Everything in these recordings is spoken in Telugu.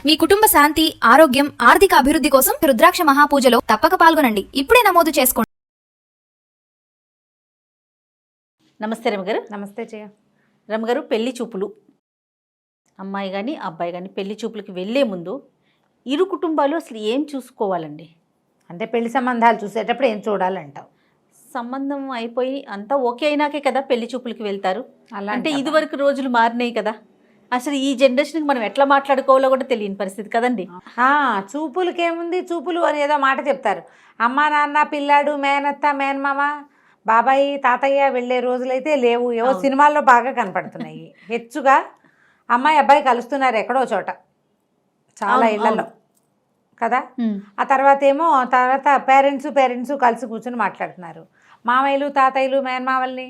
మీ కుటుంబ శాంతి, ఆరోగ్యం, ఆర్థిక అభివృద్ధి కోసం రుద్రాక్ష మహాపూజలో తప్పక పాల్గొనండి. ఇప్పుడే నమోదు చేసుకోండి. నమస్తే రమగారు. నమస్తే జయ. రమగారు, పెళ్లి చూపులు, అమ్మాయి కానీ అబ్బాయి కానీ పెళ్లి చూపులకి వెళ్ళే ముందు ఇరు కుటుంబాలు అసలు ఏం చూసుకోవాలండి? అంటే పెళ్లి సంబంధాలు చూసేటప్పుడు ఏం చూడాలంటావు? సంబంధం అయిపోయి అంతా ఓకే అయినాకే కదా పెళ్లి చూపులకి వెళ్తారు. అలా అంటే ఇదివరకు రోజులు మారినాయి కదా, అసలు ఈ జనరేషన్కి మనం ఎట్లా మాట్లాడుకోవాలో కూడా తెలియని పరిస్థితి కదండి. చూపులకేముంది, చూపులు అని ఏదో మాట చెప్తారు. అమ్మ నాన్న, పిల్లాడు, మేనత్త, మేనమామ, బాబాయి, తాతయ్య వెళ్ళే రోజులైతే లేవు. ఏవో సినిమాల్లో బాగా కనపడుతున్నాయి. హెచ్చుగా అమ్మాయి అబ్బాయి కలుస్తున్నారు ఎక్కడో చోట, చాలా ఇళ్లలో కదా. ఆ తర్వాత పేరెంట్స్ కలిసి కూర్చొని మాట్లాడుతున్నారు. మామయ్యలు, తాతయ్యలు, మేనమామల్ని,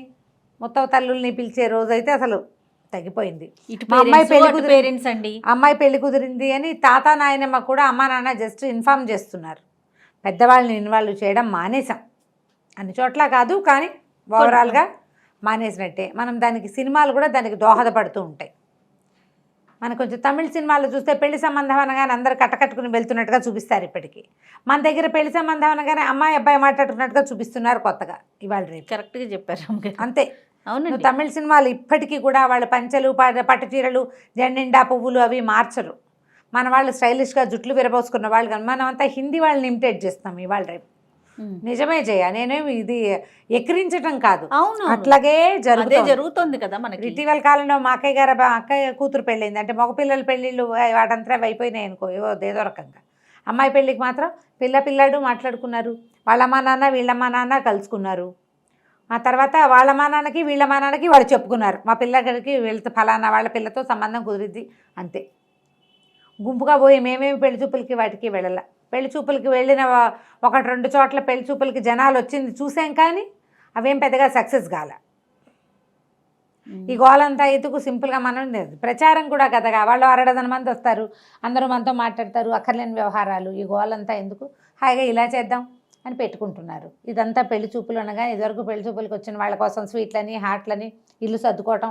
ముత్తవ తల్లుల్ని పిలిచే రోజైతే అసలు తగ్గిపోయింది. అమ్మాయి పెళ్లి కుదిరింది అని తాత నాయనమ్మ కూడా అమ్మ నాన్న జస్ట్ ఇన్ఫార్మ్ చేస్తున్నారు. పెద్దవాళ్ళని ఇన్వాల్వ్ చేయడం మానేసాం. అన్ని చోట్ల కాదు కానీ ఓవరాల్గా మానేసినట్టే. మనం దానికి సినిమాలు కూడా దానికి దోహదపడుతూ ఉంటాయి. మనకు కొంచెం తమిళ సినిమాలు చూస్తే పెళ్లి సంబంధం అనగానే అందరూ కట్టకట్టుకుని వెళ్తున్నట్టుగా చూపిస్తారు. ఇప్పటికీ మన దగ్గర పెళ్లి సంబంధం అనగానే అమ్మాయి అబ్బాయి మాట్లాడుకున్నట్టుగా చూపిస్తున్నారు కొత్తగా. ఇవాళ రేపు కరెక్ట్గా చెప్పారు. అంతే. అవును, తమిళ సినిమాలు ఇప్పటికీ కూడా వాళ్ళ పంచెలు, పట్టు చీరలు, జెండా పువ్వులు అవి మార్చరు. మన వాళ్ళు స్టైలిష్గా జుట్లు విరబోసుకున్న వాళ్ళు కానీ మనం అంతా హిందీ వాళ్ళని ఇమిటేట్ చేస్తాం ఇవాళ రేపు. నిజమే జయ, నేనేమి ఇది ఎక్కిరించటం కాదు, అవును అట్లాగే జరుగుతుంది కదా. మనకి ఇటీవల కాలంలో మా అక్కయ్య కూతురు పెళ్ళైంది అంటే మగపిల్లల పెళ్ళిళ్ళు వాటంతా అయిపోయినాయి అనుకో, ఏదో రకంగా. అమ్మాయి పెళ్ళికి మాత్రం పిల్లాడు మాట్లాడుకున్నారు. వాళ్ళమ్మా నాన్న వీళ్ళమ్మా నాన్న కలుసుకున్నారు. ఆ తర్వాత వాళ్ళమ్మా నాన్నకి వీళ్ళమ్మా నాన్నకి వాళ్ళు చెప్పుకున్నారు, మా పిల్లగారికి వీళ్ళతో ఫలానా వాళ్ళ పిల్లతో సంబంధం కుదిరిద్ది. అంతే. గుంపుగా పోయి మేమేమి పెళ్లి చూపులకి వాటికి వెళ్ళాల. పెళ్లి చూపులకి వెళ్ళిన 1-2 చోట్ల పెళ్లి చూపులకి జనాలు వచ్చింది చూసాం కానీ అవేం పెద్దగా సక్సెస్ కాల. ఈ గోలంతా ఎతుకు సింపుల్గా మనం ప్రచారం కూడా కదగా. వాళ్ళు 6 మంది వస్తారు, అందరూ మనతో మాట్లాడతారు, అక్కర్లేని వ్యవహారాలు. ఈ గోలంతా ఎందుకు, హాయిగా ఇలా చేద్దాం అని పెట్టుకుంటున్నారు. ఇదంతా పెళ్లి చూపులు అనగా ఇదివరకు పెళ్లి చూపులకి వచ్చిన వాళ్ళ కోసం స్వీట్లని, హాట్లని, ఇల్లు సర్దుకోవటం,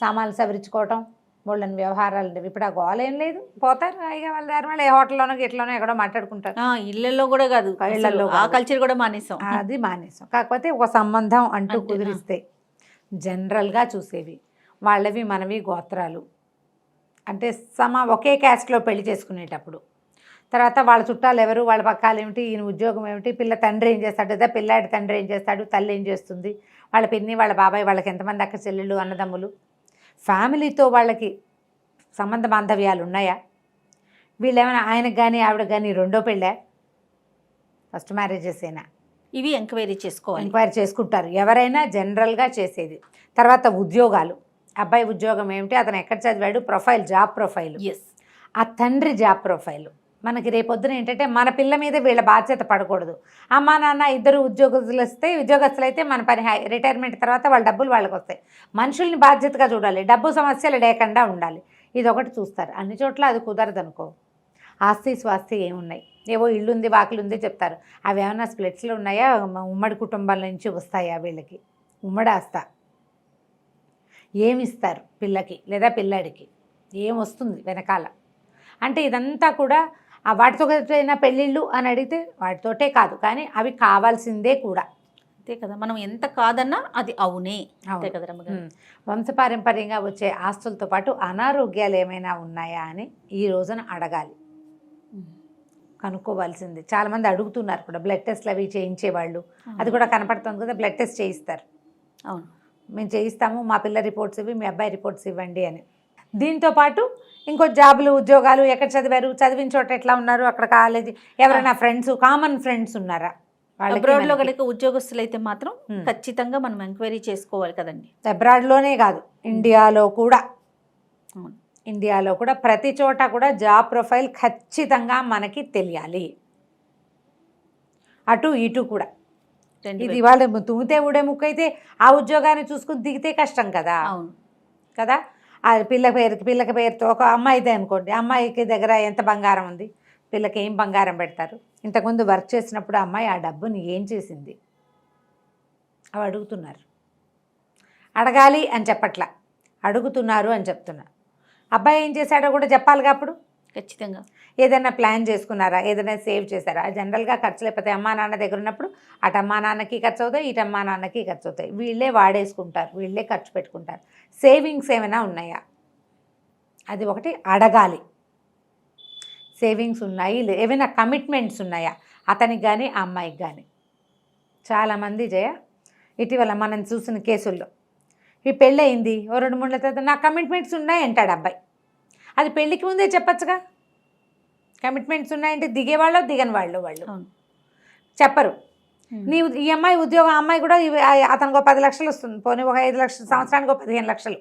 సామాన్లు సవరించుకోవటం, వాళ్ళని వ్యవహారాలు ఉండేవి. ఇప్పుడు ఆ గోల ఏం లేదు. పోతారు హాయిగా వాళ్ళ దారి వాళ్ళు ఏ హోటల్లోనో గిట్లోనో ఎక్కడో మాట్లాడుకుంటారు. ఇళ్లలో కూడా కాదు, ఇళ్లలో ఆ కల్చర్ కూడా మానేసాం. అది మానేసాం. కాకపోతే ఒక సంబంధం అంటూ కుదిరిస్తే జనరల్గా చూసేవి వాళ్ళవి మనవి గోత్రాలు అంటే ఒకే క్యాస్ట్లో పెళ్లి చేసుకునేటప్పుడు తర్వాత వాళ్ళ చుట్టాలు ఎవరు, వాళ్ళ పక్కాలు ఏమిటి, ఈయన ఉద్యోగం ఏమిటి, పిల్ల తండ్రి ఏం చేస్తాడు, లేదా పిల్లాడి తండ్రి ఏం చేస్తాడు, తల్లి ఏం చేస్తుంది, వాళ్ళ పిన్ని, వాళ్ళ బాబాయ్, వాళ్ళకి ఎంతమంది అక్క చెల్లెళ్ళు, అన్నదమ్ములు, ఫ్యామిలీతో వాళ్ళకి సంబంధ బాంధవ్యాలు ఉన్నాయా, వీళ్ళు ఏమైనా ఆయనకు కానీ ఆవిడకి కానీ రెండో పెళ్ళా, ఫస్ట్ మ్యారేజెసేనా, ఇవి ఎంక్వైరీ చేసుకుంటారు ఎవరైనా జనరల్గా చేసేది. తర్వాత ఉద్యోగాలు, అబ్బాయి ఉద్యోగం ఏమిటి, అతను ఎక్కడ చదివాడు, ప్రొఫైల్, జాబ్ ప్రొఫైల్, ఆ తండ్రి జాబ్ ప్రొఫైలు. మనకి రేపొద్దున ఏంటంటే మన పిల్ల మీద వీళ్ళ బాధ్యత పడకూడదు. అమ్మా నాన్న ఇద్దరు ఉద్యోగస్తులైతే మన పని రిటైర్మెంట్ తర్వాత వాళ్ళ డబ్బులు వాళ్ళకి వస్తాయి. మనుషుల్ని బాధ్యతగా చూడాలి, డబ్బు సమస్యలు లేకుండా ఉండాలి. ఇది ఒకటి చూస్తారు. అన్ని చోట్ల అది కుదరదు అనుకో. ఆస్తి స్వాస్తి ఏమున్నాయి, ఏవో ఇల్లుంది వాకిలు ఉంది చెప్తారు. అవి ఏమైనా స్ప్లిట్స్లో ఉన్నాయా, ఉమ్మడి కుటుంబాల నుంచి వస్తాయా, వీళ్ళకి ఉమ్మడి ఆస్తా, ఏమిస్తారు పిల్లకి లేదా పిల్లాడికి, ఏమొస్తుంది వెనకాల. అంటే ఇదంతా కూడా వాటితో పెళ్ళిళ్ళు అని అడిగితే వాటితోటే కాదు కానీ అవి కావాల్సిందే కూడా. అంతే కదా, మనం ఎంత కాదన్నా అది అవునే. అంతే కదా. వంశపారంపర్యంగా వచ్చే ఆస్తులతో పాటు అనారోగ్యాలు ఏమైనా ఉన్నాయా అని ఈ రోజున అడగాలి, కనుక్కోవాల్సింది. చాలామంది అడుగుతున్నారు కూడా, బ్లడ్ టెస్ట్లు అవి చేయించేవాళ్ళు, అది కూడా కనపడుతుంది కదా, బ్లడ్ టెస్ట్ చేయిస్తారు. అవును, మేము చేయిస్తాము, మా పిల్ల రిపోర్ట్స్ ఇవి, మీ అబ్బాయి రిపోర్ట్స్ ఇవ్వండి అని. దీంతోపాటు ఇంకో జాబులు, ఉద్యోగాలు, ఎక్కడ చదివారు, చదివిన చోట ఎట్లా ఉన్నారు, అక్కడ కాలేజీ, ఎవరైనా ఫ్రెండ్స్, కామన్ ఫ్రెండ్స్ ఉన్నారా, అబ్రాడ్లో కనుక ఉద్యోగస్తులు అయితే మాత్రం ఖచ్చితంగా మనం ఎంక్వైరీ చేసుకోవాలి కదండి. అబ్రాడ్లోనే కాదు, ఇండియాలో కూడా ప్రతి చోట కూడా జాబ్ ప్రొఫైల్ ఖచ్చితంగా మనకి తెలియాలి, అటు ఇటు కూడా. ఇది వాళ్ళు తుమ్మితే ఊడే ముక్కైతే ఆ ఉద్యోగాన్ని చూసుకుని దిగితే కష్టం కదా. అవును కదా. పిల్లకి పేరుతో ఒక అమ్మాయిదే అనుకోండి, అమ్మాయికి దగ్గర ఎంత బంగారం ఉంది, పిల్లకి ఏం బంగారం పెడతారు, ఇంతకుముందు వర్క్ చేసినప్పుడు అమ్మాయి ఆ డబ్బుని ఏం చేసింది, అవి అడుగుతున్నారు. అడగాలి అని చెప్పట్లా, అడుగుతున్నారు అని చెప్తున్నా. అబ్బాయి ఏం చేశాడో కూడా చెప్పాలిగా. అప్పుడు ఖచ్చితంగా. ఏదైనా ప్లాన్ చేసుకున్నారా, ఏదైనా సేవ్ చేశారా? జనరల్గా ఖర్చులు అయిపోతాయి. అమ్మా నాన్న దగ్గర ఉన్నప్పుడు అటు అమ్మా నాన్నకి ఖర్చు అవుతాయి, ఇటు అమ్మా నాన్నకి ఖర్చు అవుతాయి. వీళ్ళే వాడేసుకుంటారు, వీళ్ళే ఖర్చు పెట్టుకుంటారు. సేవింగ్స్ ఏమైనా ఉన్నాయా, అది ఒకటి అడగాలి. సేవింగ్స్ ఉన్నాయి, ఏమైనా కమిట్మెంట్స్ ఉన్నాయా అతనికి కానీ ఆ అమ్మాయికి కానీ. చాలామంది జయ ఇటీవల మనం చూసిన కేసుల్లో ఈ పెళ్ళయింది ఓ 2-3 నెలల తర్వాత నా కమిట్మెంట్స్ ఉన్నాయి అంటాడు అబ్బాయి. అది పెళ్ళికి ముందే చెప్పచ్చుగా. కమిట్మెంట్స్ ఉన్నాయంటే దిగేవాళ్ళు దిగని వాళ్ళు చెప్పరు. నీ ఈ అమ్మాయి ఉద్యోగం, అమ్మాయి కూడా అతనికి 10 లక్షలు వస్తుంది, పోనీ ఒక 5 లక్షలు, సంవత్సరానికి 15 లక్షలు.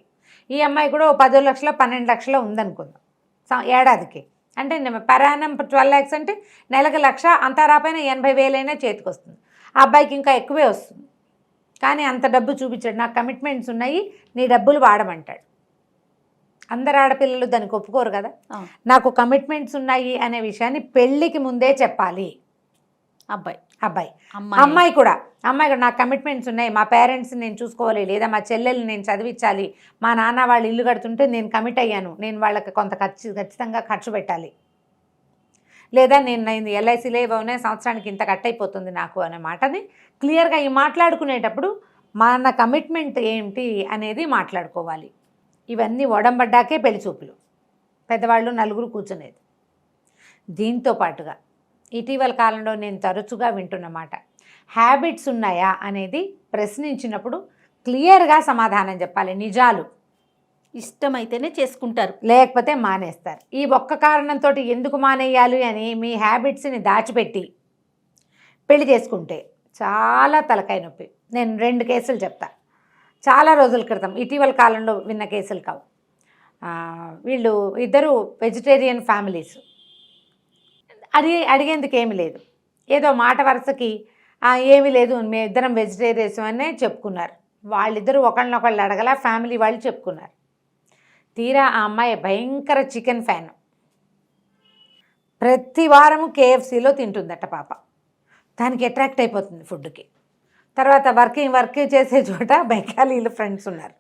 ఈ అమ్మాయి కూడా 10 లక్షలు 12 లక్షలు ఉందనుకుందాం ఏడాదికి. అంటే పరాణం 12 lakhs అంటే నెలకు 1,00,000, అంతా రాపోయినా 80,000 అయినా చేతికి వస్తుంది. ఆ అబ్బాయికి ఇంకా ఎక్కువే వస్తుంది. కానీ అంత డబ్బు చూపించాడు, నాకు కమిట్మెంట్స్ ఉన్నాయి, నీ డబ్బులు వాడమంటాడు. అందరు ఆడపిల్లలు దానికి ఒప్పుకోరు కదా. నాకు కమిట్మెంట్స్ ఉన్నాయి అనే విషయాన్ని పెళ్ళికి ముందే చెప్పాలి అబ్బాయి. అమ్మాయి కూడా నాకు కమిట్మెంట్స్ ఉన్నాయి, మా పేరెంట్స్ని నేను చూసుకోవాలి, లేదా మా చెల్లెల్ని నేను చదివించాలి, మా నాన్న వాళ్ళు ఇల్లు కడుతుంటే నేను కమిట్ అయ్యాను, నేను వాళ్ళకి కొంత ఖచ్చితంగా ఖర్చు పెట్టాలి, లేదా నేను ఎల్ఐసీలో ఇవ్వనే సంవత్సరానికి ఇంత కట్ అయిపోతుంది నాకు అనే మాటని క్లియర్గా మాట్లాడుకునేటప్పుడు మన కమిట్మెంట్ ఏంటి అనేది మాట్లాడుకోవాలి. ఇవన్నీ ఒడంబడ్డాకే పెళ్లి చూపులు, పెద్దవాళ్ళు నలుగురు కూర్చునేది. దీంతో పాటుగా ఇటీవల కాలంలో నేను తరచుగా వింటున్నమాట, హ్యాబిట్స్ ఉన్నాయా అనేది ప్రశ్నించినప్పుడు క్లియర్గా సమాధానం చెప్పాలి. నిజాలు. ఇష్టమైతేనే చేసుకుంటారు, లేకపోతే మానేస్తారు. ఈ ఒక్క కారణంతో ఎందుకు మానేయాలి అని మీ హ్యాబిట్స్ని దాచిపెట్టి పెళ్లి చేసుకుంటే చాలా తలకాయ నొప్పి. నేను 2 కేసులు చెప్తా, చాలా రోజుల క్రితం ఇటీవల కాలంలో విన్న కేసులు కావు. వీళ్ళు ఇద్దరు వెజిటేరియన్ ఫ్యామిలీస్. అడిగేందుకు ఏమీ లేదు, ఏదో మాట వరుసకి ఏమీ లేదు మేము ఇద్దరం వెజిటేరియన్స్ అనే చెప్పుకున్నారు. వాళ్ళిద్దరూ ఒకళ్ళనొకళ్ళు అడగల, ఫ్యామిలీ వాళ్ళు చెప్పుకున్నారు. తీరా ఆ అమ్మాయి భయంకర చికెన్ ఫ్యాన్, ప్రతి వారము KFCలో తింటుందట పాప. దానికి అట్రాక్ట్ అయిపోతుంది ఫుడ్కి. తర్వాత వర్క్ చేసే చోట బెంగాలీలు ఫ్రెండ్స్ ఉన్నారు.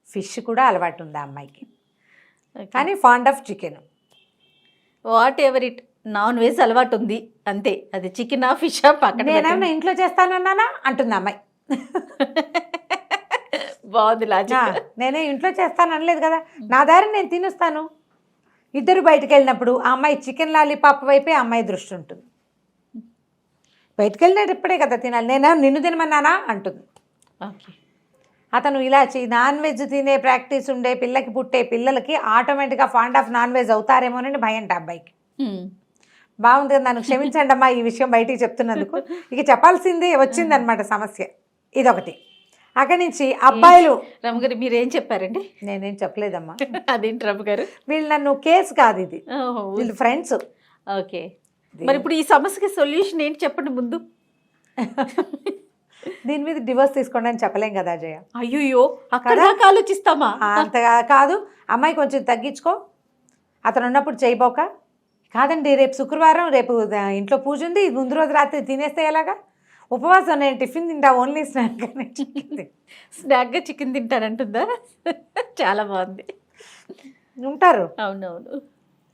ఫిష్ కూడా అలవాటు ఉంది ఆ అమ్మాయికి, కానీ fond of chicken. What ever it, non veg అలవాటు ఉంది అంతే. అది చికెనా ఫిషా పక్కన నేనేమన్నా ఇంట్లో చేస్తానన్నానా అంటుంది అమ్మాయి. బాగుంది లాజిక్. నేనే ఇంట్లో చేస్తాను అనలేదు కదా, నా దారి నేను తినేస్తాను. ఇద్దరు బయటకు వెళ్ళినప్పుడు ఆ అమ్మాయి చికెన్ లాలీపాప్ వైపే ఆ అమ్మాయి దృష్టి ఉంటుంది. బయటకు వెళ్ళినప్పుడే కదా తినాలి, నేను నిన్ను తినమన్నానా అంటుంది. ఓకే. అతను ఇలా నాన్ వెజ్ తినే ప్రాక్టీస్ ఉండే పిల్లకి పుట్టే పిల్లలకి ఆటోమేటిక్గా ఫాండ్ ఆఫ్ నాన్ వెజ్ అవుతారేమోనని భయం అబ్బాయికి. బాగుంది కదా, నన్ను క్షమించండి అమ్మా ఈ విషయం బయటికి చెప్తున్నందుకు. ఇక చెప్పాల్సిందే వచ్చిందనమాట సమస్య. ఇదొకటి. అక్కడి నుంచి అబ్బాయిలు. రమ్మగారు మీరేం చెప్పారండి? నేనేం చెప్పలేదమ్మా. అదేంటి రమ్మగారు? వీళ్ళు నన్ను కేసు కాదు, ఇది వీళ్ళు ఫ్రెండ్స్. ఓకే, మరి ఇప్పుడు ఈ సమస్యకి సొల్యూషన్ ఏంటి చెప్పండి ముందు. దీని మీద డివోర్స్ తీసుకోండి అని చెప్పలేం కదా అజయ. అయ్యో, అక్కడ ఆలోచిస్తామా? అంతగా కాదు, అమ్మాయి కొంచెం తగ్గించుకో, అతను ఉన్నప్పుడు చేయబోక. కాదండి రేపు శుక్రవారం, రేపు ఇంట్లో పూజ ఉంది, ముందు రోజు రాత్రి తినేస్తే ఎలాగా? ఉపవాసం, నేను టిఫిన్ తింటా, ఓన్లీ స్నాక్గా చికెన్ తింటానంటుందా? చాలా బాగుంది. ఉంటారు. అవునవును,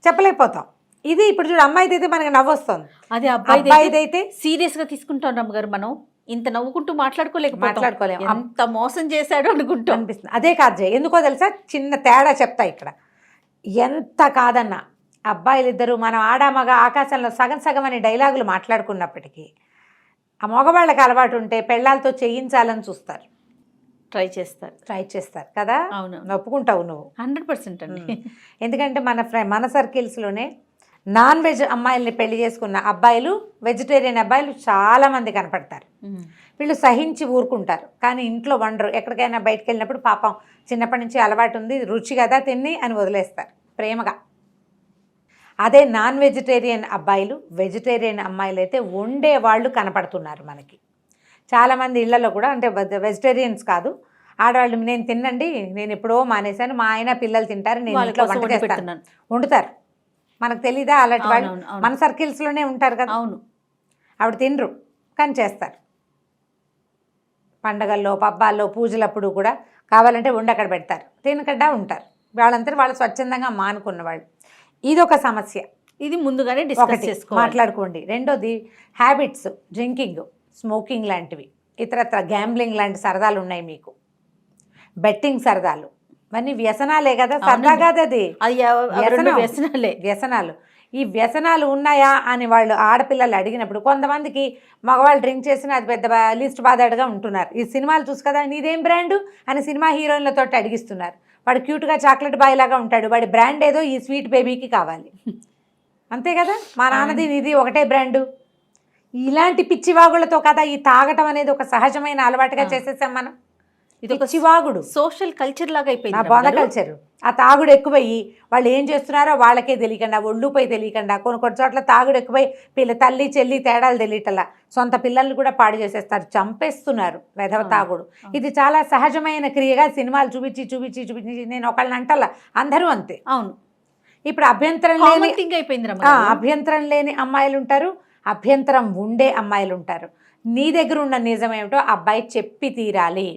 చెప్పలేకపోతాం. ఇది ఇప్పుడు చూడు, అమ్మాయిది అయితే మనకి నవ్వొస్తుంది, అదే అబ్బాయిది అయితే సీరియస్గా తీసుకుంటాం రమ్మగారు. మనం ఇంత నవ్వుకుంటూ మాట్లాడుకోలేము, అంత మోసం చేశాడు అనుకుంటాం అనిపిస్తుంది. అదే కాదు జయ, ఎందుకో తెలుసా, చిన్న తేడా చెప్తా ఇక్కడ. ఎంత కాదన్నా అబ్బాయిలిద్దరూ మనం ఆడామగ ఆకాశంలో సగం సగం అనే డైలాగులు మాట్లాడుకున్నప్పటికీ ఆ మగవాళ్ళకి అలవాటు ఉంటే పెళ్ళాలతో చేయించాలని చూస్తారు, ట్రై చేస్తారు కదా. అవును, ఒప్పుకుంటావు నువ్వు 100% అండి. ఎందుకంటే మన సర్కిల్స్లోనే నాన్ వెజ్ అమ్మాయిల్ని పెళ్లి చేసుకున్న అబ్బాయిలు, వెజిటేరియన్ అబ్బాయిలు చాలామంది కనపడతారు. వీళ్ళు సహించి ఊరుకుంటారు, కానీ ఇంట్లో వండరు. ఎక్కడికైనా బయటకు వెళ్ళినప్పుడు పాపం చిన్నప్పటి నుంచి అలవాటు ఉంది, రుచి కదా తిని అని వదిలేస్తారు ప్రేమగా. అదే నాన్ వెజిటేరియన్ అబ్బాయిలు, వెజిటేరియన్ అమ్మాయిలు అయితే వండేవాళ్ళు కనపడుతున్నారు మనకి చాలామంది ఇళ్లలో కూడా. అంటే వెజిటేరియన్స్ కాదు, ఆడవాళ్ళు నేను తినండి, నేను ఎప్పుడో మానేశాను, మా ఆయన పిల్లలు తింటారు, నేను ఇంట్లో వంట చేస్తాను, వండుతారు. మనకు తెలీదా అలాంటి వాళ్ళు? మన సర్కిల్స్లోనే ఉంటారు కదా. అవును, ఆవిడ తినరు కానీ చేస్తారు. పండగల్లో, పబ్బాల్లో, పూజలప్పుడు కూడా కావాలంటే వండి అక్కడ పెడతారు, తినకడ్డా ఉంటారు. వాళ్ళంతా వాళ్ళు స్వచ్ఛందంగా మానుకున్న వాళ్ళు. ఇదొక సమస్య. ఇది ముందుగానే డిస్కస్ ఒకటి చేసుకోవాలి. మాట్లాడుకోండి. రెండోది హ్యాబిట్స్, డ్రింకింగ్, స్మోకింగ్ లాంటివి, ఇతరత్ర గ్యాంబ్లింగ్ లాంటి సరదాలు ఉన్నాయి మీకు, బెట్టింగ్ సరదాలు, ఇవన్నీ వ్యసనాలే కదా, సరదా కాదు అది, అది వ్యసనాలే. వ్యసనాలు. ఈ వ్యసనాలు ఉన్నాయా అని వాళ్ళు ఆడపిల్లలు అడిగినప్పుడు కొంతమందికి మగవాళ్ళు డ్రింక్ చేసిన అది పెద్ద లిస్ట్ బాధాడుగా ఉంటున్నారు. ఈ సినిమాలు చూసి కదా నీదేం బ్రాండు అని సినిమా హీరోయిన్లతో అడిగిస్తున్నారు. వాడు క్యూట్గా చాక్లెట్ బాయ్ లాగా ఉంటాడు, వాడి బ్రాండ్ ఏదో ఈ స్వీట్ బేబీకి కావాలి, అంతే కదా. మా నాన్నది నీది ఒకటే బ్రాండు. ఇలాంటి పిచ్చివాగులతో కదా ఈ తాగటం అనేది ఒక సహజమైన అలవాటుగా చేసేసాం మనం. ఇది ఒక పిచ్చివాగుడు, సోషల్ కల్చర్ లాగా నా అయిపోయింది. బోధ కల్చరు. ఆ తాగుడు ఎక్కువయ్యి వాళ్ళు ఏం చేస్తున్నారో వాళ్ళకే తెలియకుండా, ఒళ్ళుపై తెలియకుండా, కొన్ని చోట్ల తాగుడు ఎక్కువై తల్లి చెల్లి తేడాలు తెలియటలా సొంత పిల్లల్ని కూడా పాడు చేసేస్తారు, చంపేస్తున్నారు వెధవ తాగుడు. ఇది చాలా సహజమైన క్రియగా సినిమాలు చూపించి నేను ఒకళ్ళని అంటలా, అందరూ అంతే. అవును, ఇప్పుడు అభ్యంతరం లేని అమ్మాయిలు ఉంటారు, అభ్యంతరం ఉండే అమ్మాయిలు ఉంటారు. నీ దగ్గర ఉన్న నిజం ఏమిటో అబ్బాయి చెప్పి తీరాలి.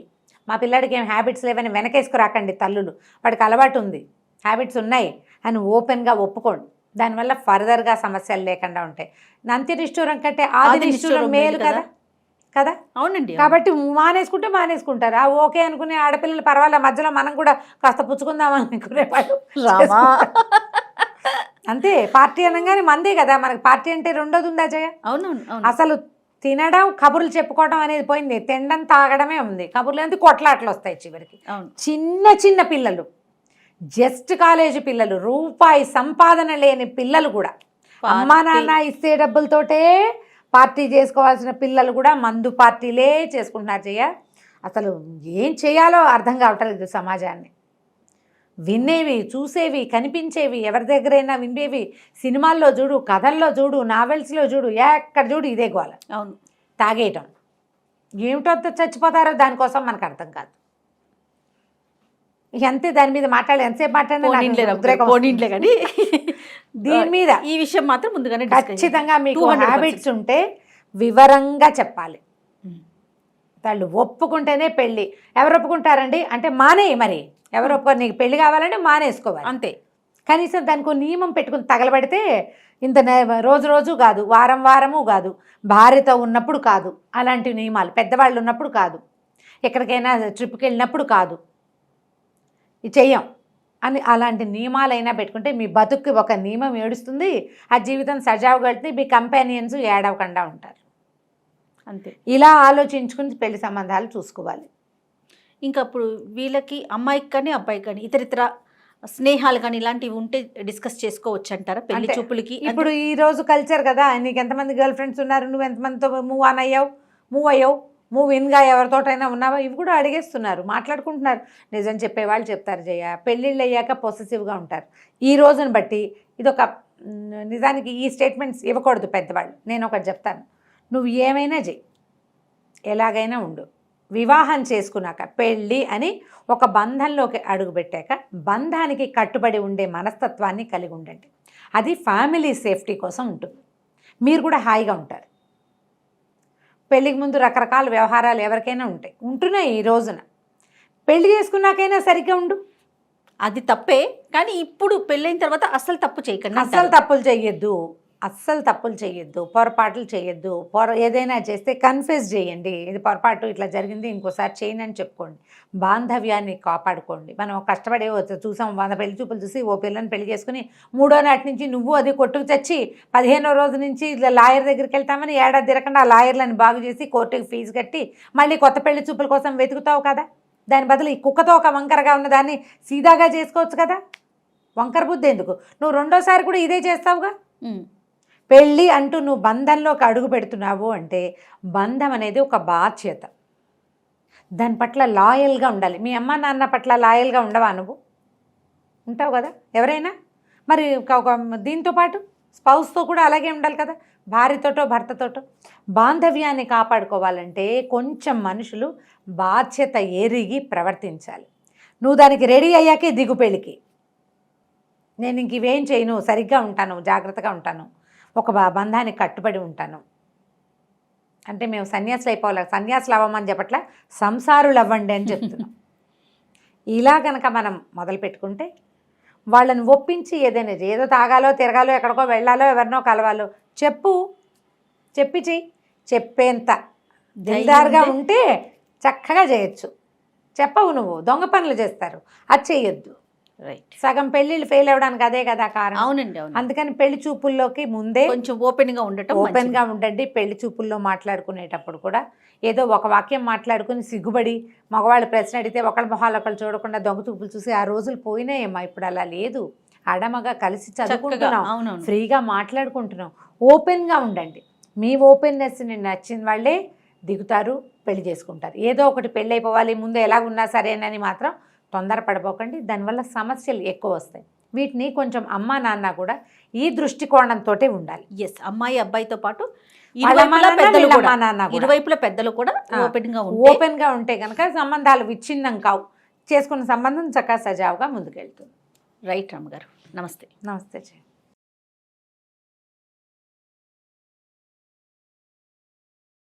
మా పిల్లాడికి ఏం హ్యాబిట్స్ లేవని వెనకేసుకురాకండి తల్లులు, వాడికి అలవాటు ఉంది, హ్యాబిట్స్ ఉన్నాయి అని ఓపెన్గా ఒప్పుకోండి. దానివల్ల ఫర్దర్గా సమస్యలు లేకుండా ఉంటాయి. నంత్యనిష్ఠూరం కంటే ఆది నిష్ఠూరం మేలు కదా కదా. అవునండి. కాబట్టి మానేసుకుంటారు. ఓకే అనుకునే ఆడపిల్లలు పర్వాలే, మధ్యలో మనం కూడా కాస్త పుచ్చుకుందాం అనుకునేవాళ్ళు అంతే. పార్టీ అనగానే మందే కదా, మనకి పార్టీ అంటే రెండోది ఉందా జయ? అవునవును. అసలు తినడం కబుర్లు చెప్పుకోవడం అనేది పోయింది, తినడం తాగడమే ఉంది. కబుర్లు ఎందుకు కొట్లాట్లు వస్తాయి చివరికి. చిన్న పిల్లలు, జస్ట్ కాలేజీ పిల్లలు, రూపాయి సంపాదన లేని పిల్లలు కూడా, అమ్మా నాన్న ఇచ్చే డబ్బులతోటే పార్టీ చేసుకోవాల్సిన పిల్లలు కూడా మందు పార్టీలే చేసుకుంటున్నారు. అసలు ఏం చేయాలో అర్థం కావట్లేదు సమాజాన్ని. వినేవి, చూసేవి, కనిపించేవి, ఎవరి దగ్గరైనా వినేవి, సినిమాల్లో చూడు, కథల్లో చూడు, నావెల్స్లో చూడు, ఎక్కడ చూడు ఇదే గోల. అవును, తాగేయటం. ఏమిటో చచ్చిపోతారో దానికోసం మనకు అర్థం కాదు. అంతే, దాని మీద మాట్లాడి ఎంతసేపు మాట్లాడినా కానీ దీని మీద ఈ విషయం మాత్రం ముందుగానే ఖచ్చితంగా మీకు హ్యాబిట్స్ ఉంటే వివరంగా చెప్పాలి. వాళ్ళు ఒప్పుకుంటేనే పెళ్ళి. ఎవరు ఒప్పుకుంటారండి అంటే మానేయి, మరి ఎవరు ఒప్పుకోరు. నీకు పెళ్లి కావాలంటే మానేసుకోవాలి అంతే. కనీసం దానికి నియమం పెట్టుకుని తగలబడితే ఇంత రోజు కాదు, వారము కాదు, భార్యతో ఉన్నప్పుడు కాదు, అలాంటి నియమాలు పెద్దవాళ్ళు ఉన్నప్పుడు కాదు, ఎక్కడికైనా ట్రిప్కి వెళ్ళినప్పుడు కాదు, చెయ్యం అని అలాంటి నియమాలైనా పెట్టుకుంటే మీ బతుక్కి ఒక నియమం ఏడుస్తుంది, ఆ జీవితం సజావుగా వెళ్తుంది, మీ కంపానియన్స్ ఏడవకుండా ఉంటారు. అంతే. ఇలా ఆలోచించుకుని పెళ్లి సంబంధాలు చూసుకోవాలి. ఇంకా అప్పుడు వీళ్ళకి అమ్మాయికి కానీ అబ్బాయికి కానీ ఇతరితర స్నేహాలు కానీ ఇలాంటివి ఉంటే డిస్కస్ చేసుకోవచ్చు అంటారా పెళ్లి చూపులకి? ఇప్పుడు ఈ రోజు కల్చర్ కదా, నీకు ఎంతమంది గర్ల్ ఫ్రెండ్స్ ఉన్నారు, నువ్వు ఎంతమందితో మూవ్ అయ్యావు, మూవ్ ఇన్గా ఎవరితోటైనా ఉన్నావా, ఇవి కూడా అడిగేస్తున్నారు, మాట్లాడుకుంటున్నారు. నిజం చెప్పేవాళ్ళు చెప్తారు జయ, పెళ్ళిళ్ళు అయ్యాక పొసెసివ్గా ఉంటారు. ఈ రోజుని బట్టి ఇదొక నిజానికి ఈ స్టేట్మెంట్స్ ఇవ్వకూడదు పెద్దవాళ్ళు. నేను ఒకటి చెప్తాను, నువ్వు ఏమైనా చెయ్యి, ఎలాగైనా ఉండు, వివాహం చేసుకున్నాక పెళ్ళి అని ఒక బంధంలోకి అడుగుపెట్టాక బంధానికి కట్టుబడి ఉండే మనస్తత్వాన్ని కలిగి ఉండండి. అది ఫ్యామిలీ సేఫ్టీ కోసం ఉంటుంది, మీరు కూడా హాయిగా ఉంటారు. పెళ్ళికి ముందు రకరకాల వ్యవహారాలు ఎవరికైనా ఉంటున్నాయి. ఈ రోజున పెళ్లి చేసుకున్నాకైనా సరిగ్గా ఉండు, అది తప్పే. కానీ ఇప్పుడు పెళ్ళైన తర్వాత అస్సలు తప్పు చేయకండి, అస్సలు తప్పులు చేయొద్దు, పొరపాట్లు చేయొద్దు. ఏదైనా చేస్తే కన్ఫెస్ చేయండి, ఇది పొరపాటు ఇట్లా జరిగింది, ఇంకోసారి చేయను అని చెప్పుకోండి. బాంధవ్యాన్ని కాపాడుకోండి. మనం కష్టపడే చూసాం 100 పెళ్లి చూపులు చూసి ఓ పిల్లని పెళ్లి చేసుకుని 3వ నాటి నుంచి నువ్వు అది కొట్టుకు తెచ్చి 15వ రోజు నుంచి ఇట్లా లాయర్ దగ్గరికి వెళ్తామని ఏడాది తిరగకుండా ఆ లాయర్లను బాగు చేసి కోర్టుకి ఫీజు కట్టి మళ్ళీ కొత్త పెళ్లి చూపుల కోసం వెతుకుతావు కదా. దాని బదులు ఈ కుక్కతో ఒక వంకరగా ఉన్నదాన్ని సీదాగా చేసుకోవచ్చు కదా. వంకర బుద్ధి ఎందుకు? నువ్వు 2వసారి కూడా ఇదే చేస్తావుగా. పెళ్ళి అంటూ నువ్వు బంధంలోకి అడుగు పెడుతున్నావు అంటే బంధం అనేది ఒక బాధ్యత, దాని పట్ల లాయల్గా ఉండాలి. మీ అమ్మ నాన్న పట్ల లాయల్గా ఉండవా? నువ్వు ఉంటావు కదా ఎవరైనా. మరి ఒక దీంతో పాటు స్పౌస్తో కూడా అలాగే ఉండాలి కదా, భార్యతోటో భర్తతోటో. బాంధవ్యాన్ని కాపాడుకోవాలంటే కొంచెం మనుషులు బాధ్యత ఎరిగి ప్రవర్తించాలి. నువ్వు దానికి రెడీ అయ్యాకే దిగు పెళ్ళికి. నేను ఇంక ఇవేం చేయను, సరిగ్గా ఉంటాను, జాగ్రత్తగా ఉంటాను, ఒక బంధానికి కట్టుబడి ఉంటాను అంటే మేము సన్యాసులు అయిపోవాలి. సన్యాసులు అవ్వమని చెప్పట్లా, సంసారులు అవ్వండి అని చెప్తున్నాం. ఇలా కనుక మనం మొదలు పెట్టుకుంటే వాళ్ళని ఒప్పించి ఏదైనా ఏదో తాగాలో తిరగాలో ఎక్కడికో వెళ్ళాలో ఎవరినో కలవాలో చెప్పి చెయ్యి. చెప్పేంత దిల్దార్గా ఉంటే చక్కగా చేయొచ్చు. చెప్పవు, నువ్వు దొంగ పనులు చేస్తారు, అది చెయ్యొద్దు. రైట్. సగం పెళ్ళిళ్ళు ఫెయిల్ అవ్వడానికి అదే కదా కారణం. అవునండి, అవును. అందుకని పెళ్లి చూపుల్లోకి ముందే కొంచెం ఓపెన్గా ఉండటం ఓపెన్గా ఉండండి. పెళ్లి చూపుల్లో మాట్లాడుకునేటప్పుడు కూడా ఏదో ఒక వాక్యం మాట్లాడుకుని సిగ్గుపడి మగవాళ్ళు ప్రశ్న అడిగితే ఒకళ్ళ మొహాలు ఒకళ్ళు చూడకుండా దొంగ చూపులు చూసి ఆ రోజులు పోయినాయమ్మా. ఇప్పుడు అలా లేదు. ఆడమగా కలిసి చదువుకుంటున్నాం, అవునవును. ఫ్రీగా మాట్లాడుకుంటున్నాం. ఓపెన్గా ఉండండి. మీ ఓపెన్నెస్ని నచ్చిన వాళ్ళే దిగుతారు, పెళ్లి చేసుకుంటారు. ఏదో ఒకటి పెళ్ళి అయిపోవాలి ముందు ఎలా ఉన్నా సరేనని మాత్రం తొందరపడిపోకండి. దానివల్ల సమస్యలు ఎక్కువ వస్తాయి. వీటిని కొంచెం అమ్మా నాన్న కూడా ఈ దృష్టికోణంతో ఉండాలి. ఎస్, అమ్మాయి అబ్బాయితో పాటు వాళ్ళ అమ్మా నాన్న, వీళ్ళ అమ్మా నాన్న కూడా. ఇరువైపుల పెద్దలు కూడా ఓపెన్గా ఓపెన్గా ఉంటే కనుక సంబంధాలు విచ్ఛిన్నం కావు. చేసుకున్న సంబంధం చక్కగా సజావుగా ముందుకెళ్తుంది. రైట్. రామగారు నమస్తే. నమస్తే.